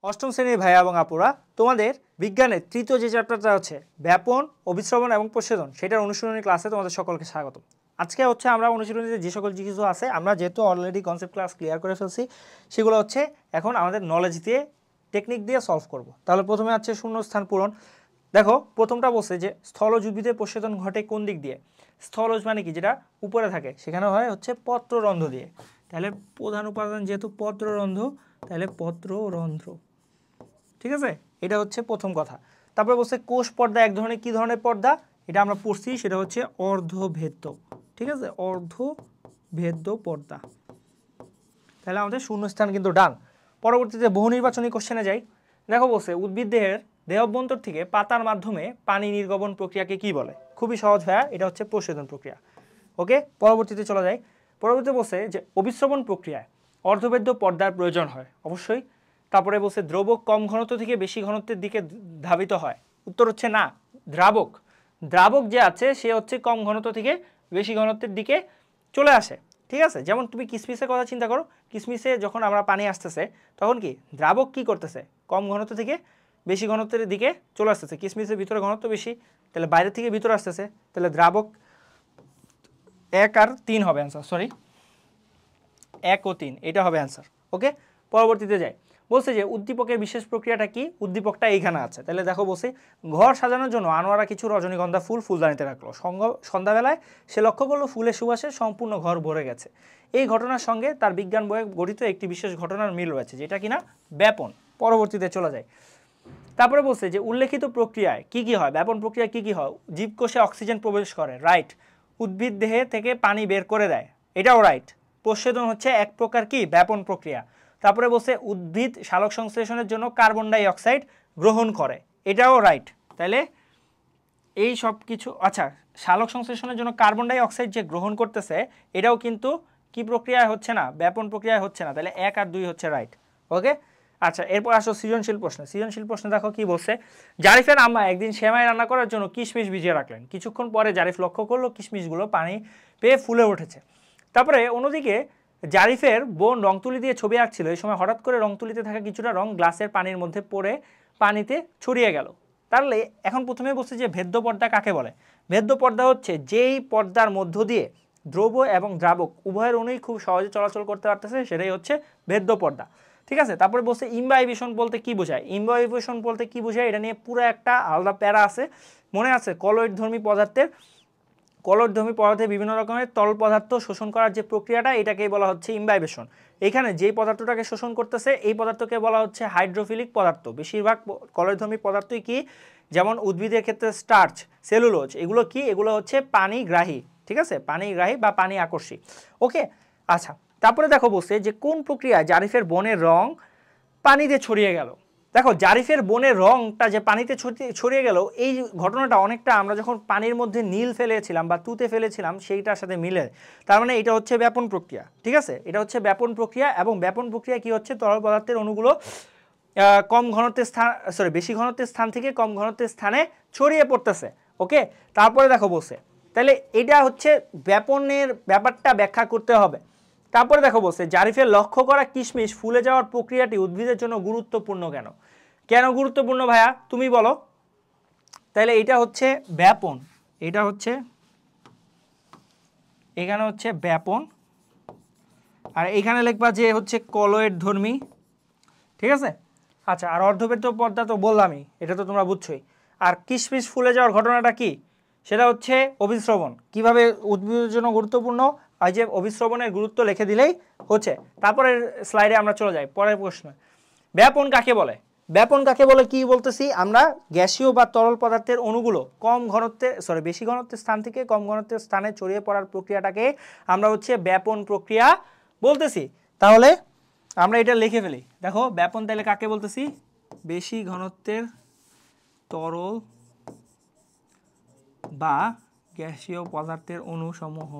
অষ্টম শ্রেণীর ভাইয়া এবং আপুরা, তোমাদের বিজ্ঞানের তৃতীয় যে চ্যাপ্টারটা হচ্ছে ব্যাপন, অভিস্রবণ এবং প্রচ্ছেদন, সেটার অনুশীলনী ক্লাসে তোমাদের সকলকে স্বাগত। আজকে হচ্ছে আমরা অনুশীলনীতে যে সকল কিছু আছে, আমরা যেহেতু অলরেডি কনসেপ্ট ক্লাস ক্লিয়ার করে ফেলছি, সেগুলো হচ্ছে এখন আমাদের নলেজ দিয়ে, টেকনিক দিয়ে সলভ করব। তাহলে প্রথমে আছে শূন্যস্থান পূরণ। দেখো প্রথমটা বলছে যে স্থলজ উদ্ভিদে প্রচ্ছেদন ঘটে কোন দিক দিয়ে। স্থলজ মানে কি, যেটা উপরে থাকে, সেখানে হয় হচ্ছে পত্ররন্ধ্র দিয়ে। তাহলে প্রধান উপাদান যেহেতু পত্ররন্ধ্র, তাহলে পত্ররন্ধ্র, ঠিক আছে, এটা হচ্ছে প্রথম কথা। তারপরে বলছে কোষ পর্দা এক ধরনের, কি ধরনের পর্দা, এটা আমরা পড়ছি, সেটা হচ্ছে অর্ধভেদ্য, ঠিক আছে, অর্ধভেদ্য পর্দা। তাহলে আমাদের শূন্যস্থান কিন্তু ডান। পরবর্তীতে বহু নির্বাচনী কোশ্চেনে যাই। দেখো বলছে উদ্ভিদ দেহের দেহাভ্যন্তর থেকে পাতার মাধ্যমে পানি নির্গমন প্রক্রিয়াকে কি বলে। খুবই সহজ ভাইয়া, এটা হচ্ছে প্রচ্ছেদন প্রক্রিয়া। ওকে, পরবর্তীতে চলে যাই। পরবর্তীতে বলছে যে অভিস্রবণ প্রক্রিয়ায় অর্ধভেদ্য পর্দার প্রয়োজন হয়, অবশ্যই। তারপরে বলছে দ্রবক কম ঘনত্ব থেকে বেশি ঘনত্বের দিকে ধাবিত হয়। উত্তর হচ্ছে না, দ্রাবক দ্রাবক যে আছে সে হচ্ছে কম ঘনত্ব থেকে বেশি ঘনত্বের দিকে চলে আসে, ঠিক আছে। যেমন তুমি কিসমিসের কথা চিন্তা করো, কিসমিসে যখন আমরা পানি আসতেছে তখন কি দ্রাবক কি করতেছে, কম ঘনত্ব থেকে বেশি ঘনত্বের দিকে চলে আসতেছে। কিসমিসের ভিতরে ঘনত্ব বেশি, তাহলে বাইরে থেকে ভিতরে আসতেছে, তাহলে দ্রাবক 1 আর 3 হবে অ্যান্সার, সরি 1 ও 3, এটা হবে অ্যান্সার। ওকে, পরবর্তীতে যাই। বলছে যে উদ্দীপকের বিশেষ প্রক্রিয়াটা কি, উদ্দীপকটা এইখানে আছে। তাহলে দেখো বলছে ঘর সাজানোর জন্য আনোয়ারা কিছু রজনীগন্ধা ফুল ফুলদানিতে রাখলো। সন্ধ্যাবেলায় সে লক্ষ্য করলো ফুলের সুবাসে সম্পূর্ণ ঘর ভরে গেছে। এই ঘটনার সঙ্গে তার বিজ্ঞান বইয়ে গঠিত একটি বিশেষ ঘটনার মিল রয়েছে, যেটা কিনা ব্যাপন। পরবর্তীতে চলে যায়। তারপরে বলছে যে উল্লেখিত প্রক্রিয়ায় কি কি হয়, ব্যাপন প্রক্রিয়া কি কি হয়। জীবকোষে অক্সিজেন প্রবেশ করে, রাইট। উদ্ভিদ দেহে থেকে পানি বের করে দেয়, এটাও রাইট। প্রচ্ছেদন হচ্ছে এক প্রকার কি ব্যাপন প্রক্রিয়া। তারপরে বলছে উদ্ভিদ সালোক সংশ্লেষণের জন্য কার্বন ডাই অক্সাইড গ্রহণ করে, এটাও রাইট। তাহলে এই সব কিছু, আচ্ছা, সালোক সংশ্লেষণের জন্য কার্বন ডাই অক্সাইড যে গ্রহণ করতেছে, এটাও কিন্তু কি প্রক্রিয়ায় হচ্ছে না, ব্যাপন প্রক্রিয়ায় হচ্ছে না। তাহলে 1 আর 2 হচ্ছে রাইট। ওকে, আচ্ছা, এরপর আসো সৃজনশীল প্রশ্ন। সৃজনশীল প্রশ্নে দেখো কি বলছে। জারিফের আম্মা একদিন সেমাই রান্না করার জন্য কিশমিশ ভিজিয়ে রাখলেন। কিছুক্ষণ পরে জারিফ লক্ষ্য করলো কিশমিশগুলো পানি পেয়ে ফুলে উঠেছে। তারপরে অন্যদিকে জারিফের বোন রং তুলি দিয়ে ছবি আঁকছিল। এই সময় হঠাৎ করে রং তুলিতে থাকা কিছুটা রং গ্লাসের পানির মধ্যে পড়ে পানিতে ছড়িয়ে গেল। তাহলে এখন প্রথমে বলছে যে ভেদ্য পর্দা কাকে বলে। ভেদ্য পর্দা হচ্ছে যেই পর্দার মধ্য দিয়ে দ্রব্য এবং দ্রাবক উভয়ের অণুই খুব সহজে চলাচল করতে পারতেছে, সেটাই হচ্ছে ভেদ্য পর্দা, ঠিক আছে। তারপরে বলছে ইমবাইবেশন বলতে কি বোঝায়। ইমবাইবেশন বলতে কি বোঝায়, এটা নিয়ে পুরো একটা আলাদা প্যারা আছে, মনে আছে। কলয়েডধর্মী পদার্থে বিভিন্ন রকমের তরল পদার্থ শোষণ করার যে প্রক্রিয়াটা, এটাকেই বলা হচ্ছে ইমবাইবেশন। এখানে যেই পদার্থটাকে শোষণ করতেছে এই পদার্থকে বলা হচ্ছে হাইড্রোফিলিক পদার্থ। বেশিরভাগ কলয়েডধর্মী পদার্থই কি, যেমন উদ্ভিদের ক্ষেত্রে স্টার্চ, সেলুলোজ, এগুলো কি, এগুলো হচ্ছে পানিগ্রাহী, ঠিক আছে, পানিগ্রাহী বা পানি আকর্ষী। ওকে, আচ্ছা, তারপরে দেখো বলছে যে কোন প্রক্রিয়ায় জারিফের বনের রং পানিতে ছড়িয়ে গেল। দেখো জারিফের বনের রংটা যে পানিতে ছড়িয়ে গেল, এই ঘটনাটা অনেকটা আমরা যখন পানির মধ্যে নীল ফেলেছিলাম বা তুতে ফেলেছিলাম সেইটার সাথে মিলে। তার মানে এটা হচ্ছে ব্যাপন প্রক্রিয়া, ঠিক আছে, এটা হচ্ছে ব্যাপন প্রক্রিয়া। এবং ব্যাপন প্রক্রিয়া কি হচ্ছে, তরল পদার্থের অণুগুলো কম ঘনত্বের স্থান, সরি বেশি ঘনত্বের স্থান থেকে কম ঘনত্বের স্থানে ছড়িয়ে পড়তেছে। ওকে, তারপরে দেখো বলছে, তাহলে এটা হচ্ছে ব্যাপনের ব্যাপারটা ব্যাখ্যা করতে হবে। তারপরে দেখো বলছে জারিফের লক্ষ্য করা কিশমিশ ফুলে যাওয়ার প্রক্রিয়াটি উদ্ভিদের জন্য গুরুত্বপূর্ণ কেন। কেন গুরুত্বপূর্ণ ভাইয়া তুমি বলো। তাহলে এটা হচ্ছে ব্যাপন, এটা হচ্ছে, এখানে হচ্ছে ব্যাপন, আর এখানে লিখবা যে হচ্ছে কলয়েডধর্মী, ঠিক আছে। আচ্ছা, আর অর্ধভেদ্য পর্দা তো বললামই, এটা তো তোমরা বুঝছোই। আর কিশমিশ ফুলে যাওয়ার ঘটনাটা কি, সেটা হচ্ছে অভিস্রবণ। কিভাবে উদ্ভিদের জন্য গুরুত্বপূর্ণ, আর যে অভিস্রবণের গুরুত্ব লিখে দিলেই হচ্ছে। তারপরের স্লাইডে আমরা চলে যাই পরের প্রশ্ন। ব্যাপন কাকে বলে। ব্যাপন কাকে বলে কি বলতেছি আমরা, গ্যাসীয় বা তরল পদার্থের অণুগুলো কম ঘনত্বে, বেশি ঘনত্বের স্থান থেকে কম ঘনত্বের স্থানে ছড়িয়ে পড়ার প্রক্রিয়াটাকে আমরা হচ্ছে ব্যাপন প্রক্রিয়া বলতেছি। তাহলে আমরা এটা লিখে ফেলি। দেখো ব্যাপন তাহলে কাকে বলতেছি, বেশি ঘনত্বের তরল বা গ্যাসীয় পদার্থের অণুসমূহ,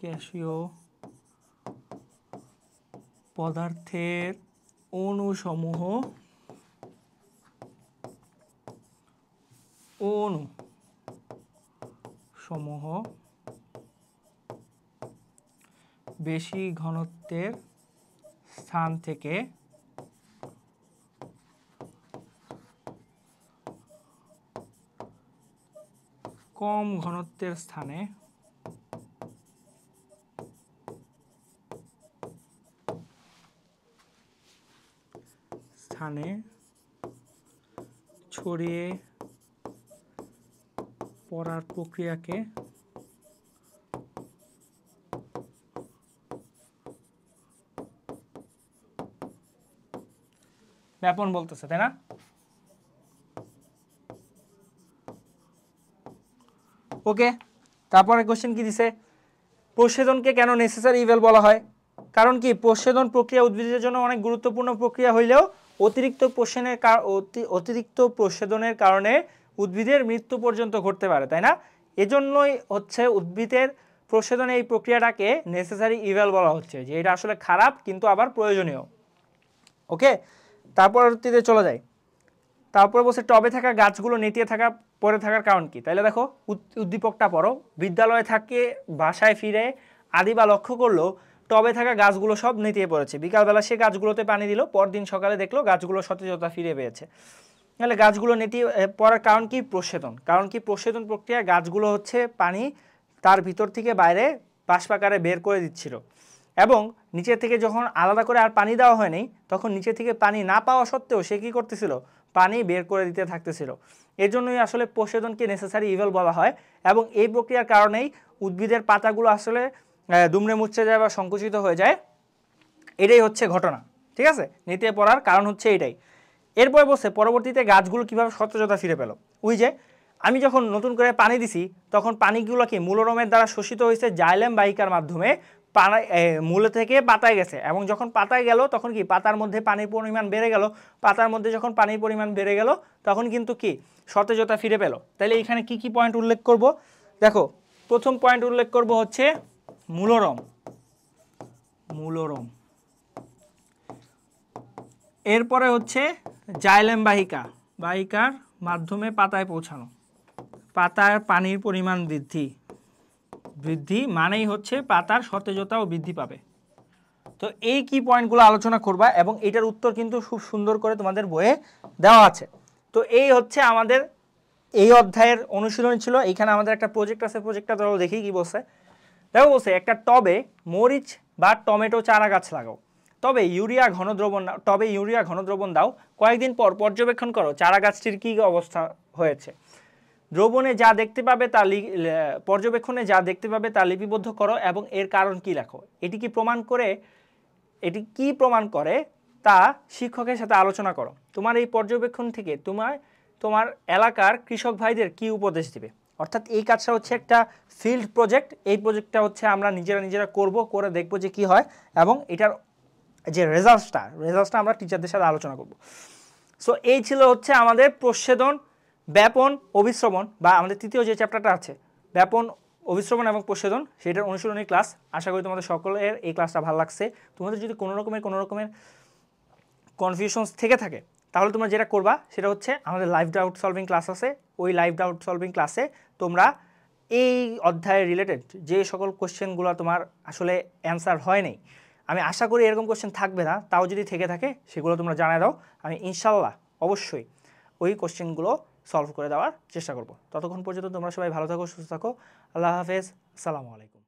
গ্যাসীয় পদার্থের অণুসমূহ বেশি ঘনত্বের স্থান থেকে কম ঘনত্বের স্থানে ছড়িয়ে পড়ার প্রক্রিয়াকে ব্যাপন বলতেছে, তাই না? ওকে, তারপরে কোশ্চেন কি দিছে, প্রচ্ছেদনকে কেন নেসেসারি ইভেল বলা হয়? কারণ কি, প্রচ্ছেদন প্রক্রিয়া উদ্ভিদের জন্য অনেক গুরুত্বপূর্ণ প্রক্রিয়া হইলেও অতিরিক্ত প্রচ্ছেদনের কারণে উদ্ভিদের মৃত্যু পর্যন্ত ঘটতে পারে, তাই না? এজন্যই হচ্ছে উদ্ভিদের প্রচ্ছেদন এই প্রক্রিয়াটাকে নেসেসারি ইভেল বলা হচ্ছে, যে এটা আসলে খারাপ কিন্তু আবার প্রয়োজনীয়। ওকে, তারপরবর্তীতে চলে যায়। তারপরে বলছে টবে থাকা গাছগুলো নেতিয়ে থাকা পড়ে থাকার কারণ কি? তাইলে দেখো উদ্দীপকটা পড়ো। বিদ্যালয়ে থাকে বাসায় ফিরে আদিবা লক্ষ্য করলো টবে থাকা গাছগুলো সব নেতিয়ে পড়েছে। বিকালবেলা সে গাছগুলোতে পানি দিল, পরদিন সকালে দেখলো গাছগুলো সতেজতা ফিরে পেয়েছে। তাহলে গাছগুলো নেতিয়ে পড়ার কারণ কি? প্রচ্ছেদন। কারণ কি? প্রচ্ছেদন প্রক্রিয়া গাছগুলো হচ্ছে পানি তার ভিতর থেকে বাইরে বাষ্পাকারে বের করে দিচ্ছিল, এবং নিচে থেকে যখন আলাদা করে আর পানি দেওয়া হয়নি তখন নিচে থেকে পানি না পাওয়া সত্ত্বেও সে কী করতেছিল? পানি বের করে দিতে থাকতেছিল। এর জন্যই আসলে প্রচ্ছেদনকে নেসেসারি ইভেল বলা হয়, এবং এই প্রক্রিয়ার কারণেই উদ্ভিদের পাতাগুলো আসলে দুমড়ে মুচড়ে যায় বা সংকুচিত হয়ে যায়। এটাই হচ্ছে ঘটনা, ঠিক আছে? নেতিয়ে পড়ার কারণ হচ্ছে এটাই। এরপরে বলছে পরবর্তীতে গাছগুলো কীভাবে সতেজতা ফিরে পেল। ওই যে আমি যখন নতুন করে পানি দিছি তখন পানিগুলো কি মূলরমের দ্বারা শোষিত হয়েছে জাইলেম বাহিকার মাধ্যমে মূল থেকে পাতায় গেছে, এবং যখন পাতায় গেল তখন কি পাতার মধ্যে পানির পরিমাণ বেড়ে গেল। পাতার মধ্যে যখন পানির পরিমাণ বেড়ে গেল তখন কিন্তু কি সতেজতা ফিরে পেল। তাহলে এখানে কি কি পয়েন্ট উল্লেখ করব? দেখো, প্রথম পয়েন্ট উল্লেখ করব হচ্ছে মূলরম। এরপরে হচ্ছে জাইলেম বাহিকার মাধ্যমে পাতায় পৌঁছানো। পাতার পানির পরিমাণ বৃদ্ধি মানেই হচ্ছে পাতার সতেজতাও বৃদ্ধি পাবে। তো এই কি পয়েন্টগুলো আলোচনা করবা, এবং এটার উত্তর কিন্তু খুব সুন্দর করে তোমাদের বইয়ে দেওয়া আছে। তো এই হচ্ছে আমাদের এই অধ্যায়ের অনুশীলনী ছিল। এইখানে আমাদের একটা প্রজেক্ট আছে, প্রজেক্টটা ধরো দেখি কি বলছে। দেখো বলছে একটা টবে মরিচ বা টমেটো চারা গাছ লাগাও, টবে ইউরিয়া ঘনদ্রবণ দাও, কয়েকদিন পর পর্যবেক্ষণ করো চারা গাছটির কী অবস্থা হয়েছে। দ্রবণে যা দেখতে পাবে তা পর্যবেক্ষণে যা দেখতে পাবে তা লিপিবদ্ধ করো এবং এর কারণ কি লেখো। এটি কি প্রমাণ করে তা শিক্ষকের সাথে আলোচনা করো। তোমার এই পর্যবেক্ষণ থেকে তোমার এলাকার কৃষক ভাইদের কি উপদেশ দিবে। অর্থাৎ এই কাজটা হচ্ছে একটা ফিল্ড প্রজেক্ট। এই প্রজেক্টটা হচ্ছে আমরা নিজেরা করে দেখবো যে কি হয়, এবং এটার যে রেজাল্টটা আমরা টিচারদের সাথে আলোচনা করব। সো এই ছিল হচ্ছে আমাদের প্রচ্ছেদন, ব্যাপন, অভিশ্রবণ, বা আমাদের তৃতীয় যে চ্যাপ্টারটা আছে ব্যাপন, অভিশ্রবণ এবং প্রচ্ছেদন, সেটার অনুশীলনী ক্লাস। আশা করি তোমাদের সকলের এই ক্লাসটা ভালো লাগছে। তোমাদের যদি কোনো রকমের কনফিউশনস থেকে থাকে তাহলে তোমরা যেটা করবা সেটা হচ্ছে আমাদের লাইভ ডাউট সলভিং ক্লাস আছে। ওই লাইভ ডাউট সলভিং ক্লাসে তোমরা এই অধ্যায়ের রিলেটেড যে সকল কোশ্চেনগুলো তোমার আসলে অ্যান্সার হয় নাই, আমি আশা করি এরকম কোশ্চেন থাকবে না, তাও যদি থেকে থাকে সেগুলো তোমরা জানিয়ে দাও। আমি ইনশাল্লাহ অবশ্যই ওই কোশ্চেনগুলো সলভ করে দেওয়ার চেষ্টা করব। ততক্ষণ পর্যন্ত তোমরা সবাই ভালো থাকো, সুস্থ থাকো। আল্লাহ হাফেজ, আসসালামু আলাইকুম।